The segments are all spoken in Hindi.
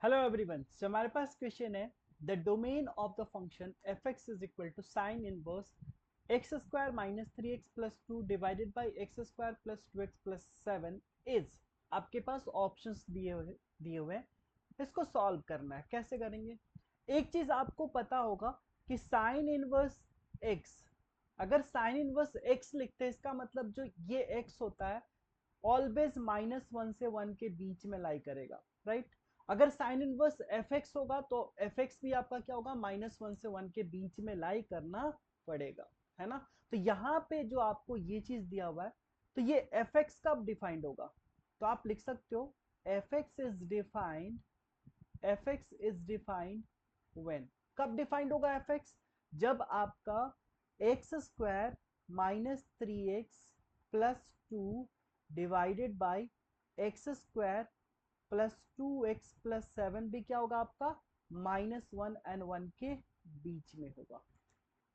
हेलो एवरीवन, सो हमारे पास क्वेश्चन है the domain of the function f x is equal to sine inverse x square minus three x plus two divided by x square plus two x plus seven is. आपके पास ऑप्शंस दिए हुए हैं। इसको सॉल्व करना है। कैसे करेंगे? एक चीज आपको पता होगा कि साइन इनवर्स एक्स, अगर साइन इनवर्स एक्स लिखते हैं इसका मतलब जो ये एक्स होता है ऑलवेज -1 से 1 के बीच में लाई करेगा, राइट। अगर साइन इनवर्स एफ एक्स होगा तो एफ एक्स भी आपका क्या होगा, -1 से 1 के बीच में लाई करना पड़ेगा, है ना। तो यहाँ पे जो आपको ये चीज दिया हुआ है, तो ये एफ एक्स कब डिफाइंड होगा? तो आप लिख सकते हो F x is defined, F x is defined when. कब डिफाइंड होगा एफ एक्स? जब आपका x square minus three x plus two divided by x square plus two x plus seven भी क्या होगा आपका, -1 एंड 1 के बीच में होगा,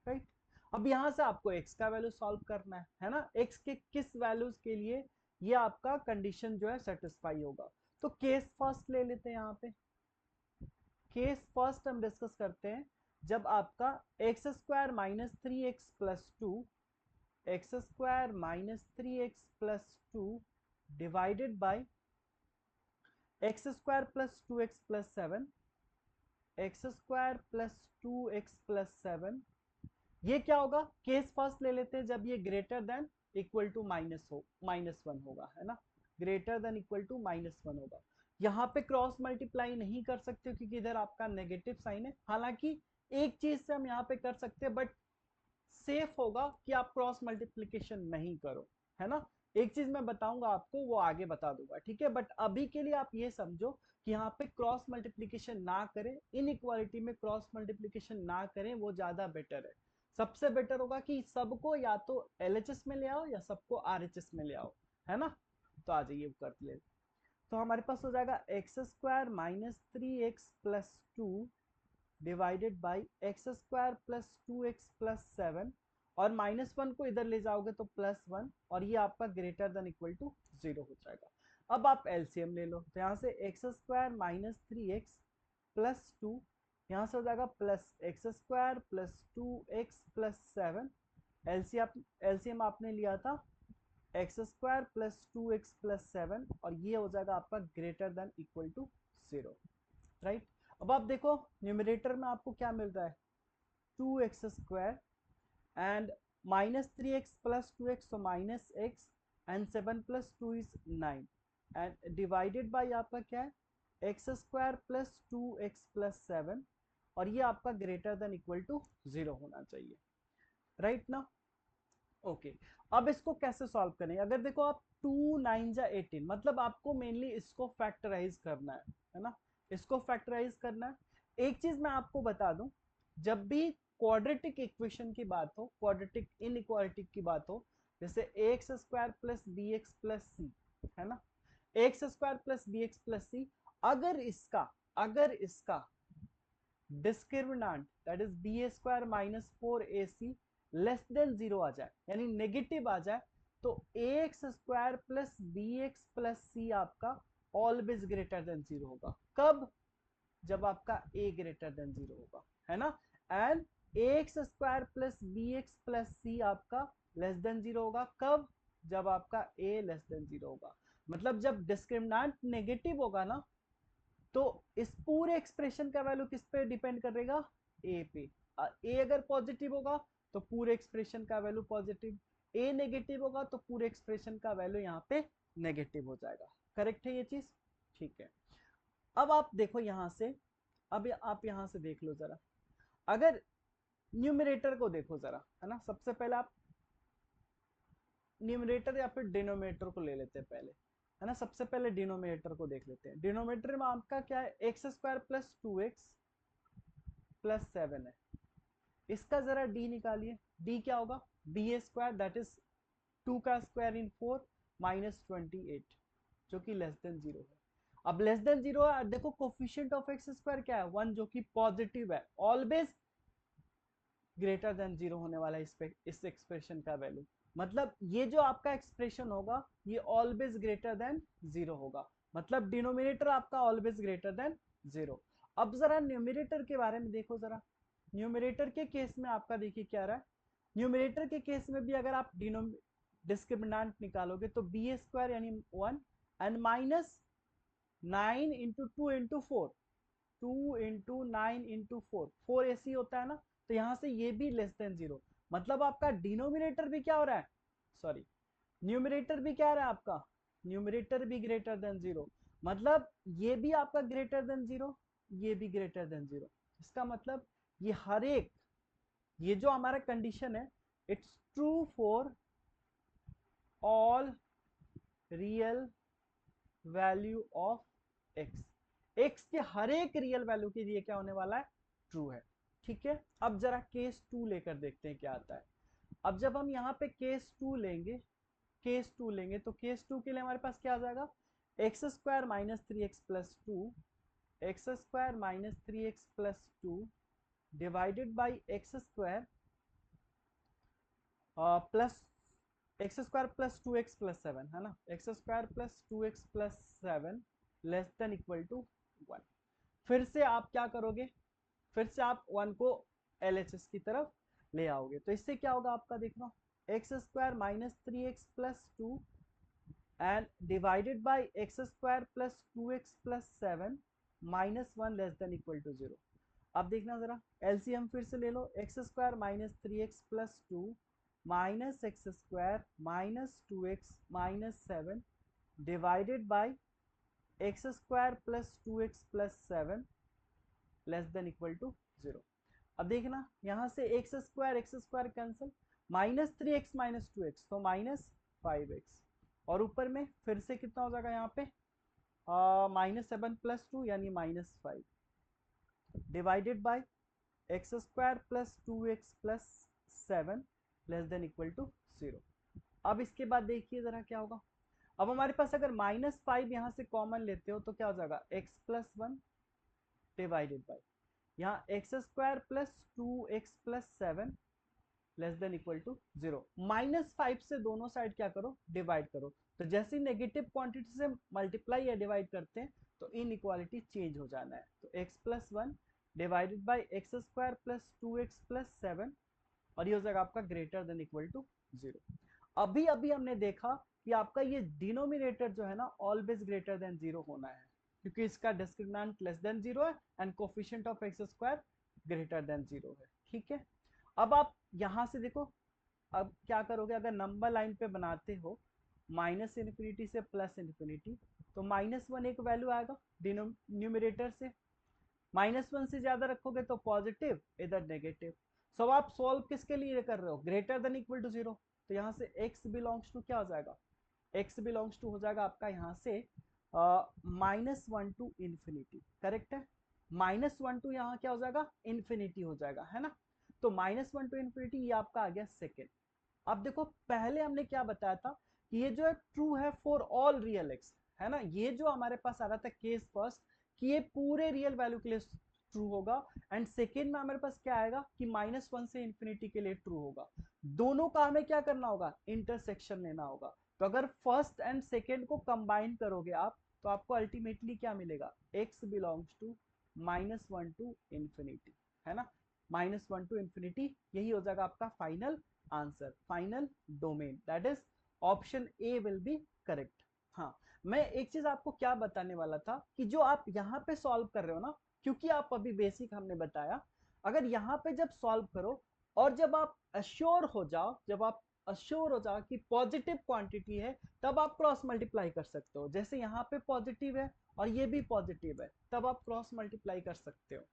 राइट। अब यहां से आपको x का वैल्यू सॉल्व करना है ना। x के किस वैल्यूज के लिए ये आपका कंडीशन जो है सेटिस्फाई होगा। तो केस फर्स्ट ले लेते हैं। यहाँ पे केस फर्स्ट हम डिस्कस करते हैं जब आपका x square minus three x plus two, x square minus three x plus two divided by x square plus two x plus seven, x square plus two x plus seven. ये क्या होगा? केस फर्स्ट ले लेते हैं जब ये ग्रेटर देन इक्वल टू -1 होगा, है ना। ग्रेटर देन इक्वल टू -1 होगा। यहाँ पे क्रॉस मल्टीप्लाई नहीं कर सकते क्योंकि इधर आपका नेगेटिव साइन है। हालांकि एक चीज से हम यहाँ पे कर सकते हैं, बट सेफ होगा कि आप क्रॉस मल्टीप्लीकेशन नहीं करो, है ना। एक चीज मैं बताऊंगा आपको, वो आगे बता दूंगा, ठीक है। बट अभी के लिए आप ये समझो कि यहाँ पे क्रॉस मल्टीप्लीकेशन ना करें, इनइक्वालिटी में क्रॉस मल्टीप्लीकेशन ना करें, वो ज्यादा बेटर है। सबसे बेटर होगा कि सबको या तो एलएचएस में ले आओ या सबको आरएचएस में ले आओ, है ना। तो आ जाइए कर ले। तो हमारे पास हो जाएगा x square minus three x plus two divided by x square plus two x plus seven, और -1 को इधर ले जाओगे तो +1, और ये आपका ग्रेटर देन इक्वल टू 0 हो जाएगा। अब आप एलसीएम ले लो, तो यहाँ से x square minus three x plus two, यहाँ से हो जाएगा plus x square plus two x plus seven. LCM आपने लिया था x square plus two x plus seven, और ये हो जाएगा आपका greater than equal to 0, right. अब आप देखो न्यूमरेटर में आपको क्या मिल रहा है, two x square and -3x plus two x, तो -x, and 7 plus two is 9, and divided by आपका क्या है, x square plus two x plus seven, और ये आपका ग्रेटर देन इक्वल टू 0 होना चाहिए, राइट ना। ओके। अब इसको कैसे सॉल्व करें? अगर देखो आप 2 9 जा 18, मतलब आपको मेनली इसको फैक्टराइज करना है ना। इसको फैक्टराइज करना है। एक चीज मैं आपको बता दूं, जब भी क्वाड्रेटिक इक्वेशन की बात हो, क्वाड्रेटिक इनइक्वालिटी की बात हो, जैसे x square plus b x plus c, है ना, x square plus b x plus c, अगर इसका discriminant that is b a square minus four a c less than 0 आ जाए, यानी नेगेटिव आ जाए, तो a x square plus b x plus c आपका ऑलवेज ग्रेटर देन 0 होगा। कब? जब आपका ए ग्रेटर देन 0 होगा, है ना। And a x square plus b x plus c आपका लेस देन 0 होगा। कब? जब आपका ए लेस देन 0 होगा। मतलब जब डिस्क्रिमिनांट नेगेटिव होगा ना, तो इस पूरे एक्सप्रेशन का वैल्यू किस पे डिपेंड करेगा? ए पे। ए अगर पॉजिटिव होगा तो पूरे एक्सप्रेशन का वैल्यू पॉजिटिव, ए नेगेटिव होगा तो पूरे एक्सप्रेशन का वैल्यू यहाँ पे नेगेटिव हो जाएगा। करेक्ट है ये चीज? ठीक है। अब आप देखो यहां से, अब आप यहां से देख लो जरा, अगर न्यूमरेटर को देखो जरा, है ना। सबसे पहले आप न्यूमरेटर या फिर डिनोमिनेटर को ले लेते हैं पहले, है ना। सबसे पहले डिनोमिनेटर को देख लेते हैं। डिनोमिनेटर में आपका क्या है, x square plus two x plus seven है। इसका जरा डी निकालिए। डी क्या होगा? B a square that is two का स्क्वायर इन फोर -28, जो कि लेस देन 0 है। अब लेस देन 0 है, देखो कोफिशिएंट ऑफ एक्स स्क्वायर क्या है, 1, जो कि पॉजिटिव है, ऑलवेज ग्रेटर देन 0 होने वाला है इस एक्सप्रेशन का वैल्यू। मतलब ये जो आपका एक्सप्रेशन होगा ये ऑलवेज ग्रेटर देन 0 होगा। मतलब डिनोमिनेटर आपका ऑलवेज ग्रेटर देन 0। अब जरा न्यूमरेटर के बारे में देखो जरा। न्यूमरेटर के केस में आपका देखिए क्या रहा है। न्यूमरेटर के केस में भी अगर आप डिस्क्रिमिनेंट निकालोगे तो बी स्क्वायर यानी 1 and minus 9 into 2 into 4, 2 into 9 into 4 ऐसी होता है ना, तो यहां से ये भी लेस देन 0। मतलब आपका डिनोमिनेटर भी क्या हो रहा है, सॉरी न्यूमरेटर भी क्या हो रहा है आपका, न्यूमरेटर भी ग्रेटर देन 0। मतलब ये भी आपका ग्रेटर देन 0, ये भी ग्रेटर देन 0। इसका मतलब ये हर एक, ये जो हमारा कंडीशन है, it's true for all real value of x. X के हर एक रियल वैल्यू के लिए क्या होने वाला है, ट्रू है। ठीक है, अब जरा केस 2 लेकर देखते हैं क्या आता है। अब जब हम यहाँ पे केस 2 लेंगे, केस 2 लेंगे तो केस 2 के लिए हमारे पास क्या आ जाएगा, x square minus three x plus two, x square minus three x plus two divided by x square plus x square plus two x plus seven, है ना, x square plus two x plus seven less than equal to 1। फिर से आप क्या करोगे, फिर से आप 1 को LHS की तरफ ले आओगे, तो इससे क्या होगा आपका, देखना x square minus three x plus two and divided by x square plus two x plus seven minus one less than equal to 0। अब देखना जरा एलसीएम फिर से ले लो, x square minus three x plus two minus x square minus two x minus seven divided by x square plus two x plus seven less than equal to 0। अब देखना यहां से x square cancel, minus three x minus two x तो माइनस फाइव एक्स, और ऊपर में फिर से कितना हो जाएगा यहाँ पे माइनस सेवन प्लस टू यानी minus five divided by x square plus two x plus seven less than equal to 0। अब इसके बाद देखिए जरा क्या होगा। अब हमारे पास अगर माइनस फाइव यहाँ से कॉमन लेते हो तो क्या हो जाएगा, x plus one divided by यहाँ x square plus two x plus seven less than equal to 0। Minus five से दोनों साइड क्या करो, डिवाइड करो, तो जैसे नेगेटिव क्वांटिटी से मल्टीप्लाई या डिवाइड करते हैं तो इन इक्वालिटी चेंज हो जाना है। तो x plus one divided by x square plus two x plus seven, और ये हो जाएगा आपका ग्रेटर देन इक्वल टू 0। अभी अभी हमने देखा कि आपका ये डिनोमिनेटर जो है ना ऑलवेज ग्रेटर देन 0 होना है, क्योंकि इसका डिस्क्रिमिनेंट लेस देन 0 है and coefficient of x square greater than 0 है। ठीक है, अब आप यहां से देखो, अब क्या करोगे, अगर नंबर लाइन पे बनाते हो माइनस इन्फिनिटी से प्लस इन्फिनिटी, तो माइनस वन एक वैल्यू आएगा न्यूमरेटर से, माइनस वन से ज्यादा रखोगे तो पॉजिटिव, इधर नेगेटिव। सो आप सॉल्व किसके लिए कर रहे हो, ग्रेटर देन इक्वल टू 0। तो यहाँ से x बिलोंग्स टू क्या हो जाएगा, x बिलोंग्स टू हो जाएगा आपका यहाँ से minus one to infinity, correct है, माइनस वन टू यहाँ क्या हो जाएगा, इन्फिनिटी हो जाएगा, है ना। तो माइनस वन टू इन्फिनिटी ये आपका आ गया सेकेंड। अब देखो पहले हमने क्या बताया था कि ये जो है ट्रू है फॉर ऑल रियल एक्स, है ना, ये जो हमारे पास आ रहा था केस फर्स्ट कि ये पूरे रियल वैल्यू के लिए ट्रू होगा, एंड सेकेंड में हमारे पास क्या आएगा कि माइनस वन से इंफिनिटी के लिए ट्रू होगा। दोनों का हमें क्या करना होगा, इंटरसेक्शन लेना होगा। तो अगर फर्स्ट एंड सेकेंड को कंबाइन करोगे आप तो आपको अल्टीमेटली क्या मिलेगा, x belongs to minus one to infinity, है ना, माइनस वन टू इंफिनिटी, यही हो जाएगा आपका final answer, final domain, that is option A will be correct. हाँ, मैं एक चीज आपको क्या बताने वाला था कि जो आप यहाँ पे सॉल्व कर रहे हो ना, क्योंकि आप अभी बेसिक हमने बताया, अगर यहाँ पे जब सॉल्व करो और जब आप अश्योर हो जाओ, जब आप अश्योर हो जाओ कि पॉजिटिव क्वांटिटी है, तब आप क्रॉस मल्टीप्लाई कर सकते हो। जैसे यहाँ पे पॉजिटिव है और ये भी पॉजिटिव है, तब आप क्रॉस मल्टीप्लाई कर सकते हो,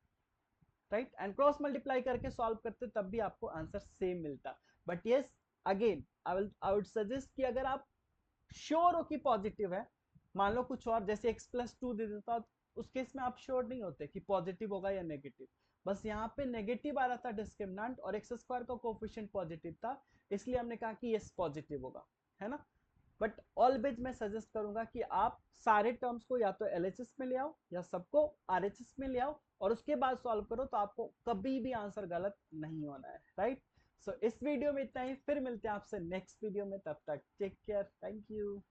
राइट, एंड क्रॉस मल्टीप्लाई करके सॉल्व करते तब भी आपको आंसर सेम मिलता। But yes, again I would suggest कि अगर आप श्योर हो कि पॉजिटिव है, मान लो कुछ और जैसे x प्लस टू दे देता, उस केस में आप श्योर नहीं होते कि पॉजिटिव होगा या नेगेटिव, बस यहाँ पे नेगेटिव आ रहा था डिस्क्रिमिनेंट और एक्स स्क्वायर का कोफिशिएंट पॉजिटिव था, इसलिए हमने कहा कि यस पॉजिटिव होगा, है ना। बट ऑलवेज मैं सजेस्ट करूंगा कि आप सारे टर्म्स को या तो एलएचएस में ले आओ या सबको आरएचएस में ले आओ और उसके बाद सॉल्व करो, तो आपको कभी भी आंसर गलत नहीं होना है, राइट। सो इस वीडियो में इतना ही, फिर मिलते हैं आपसे नेक्स्ट वीडियो में, तब तक टेक केयर, थैंक यू।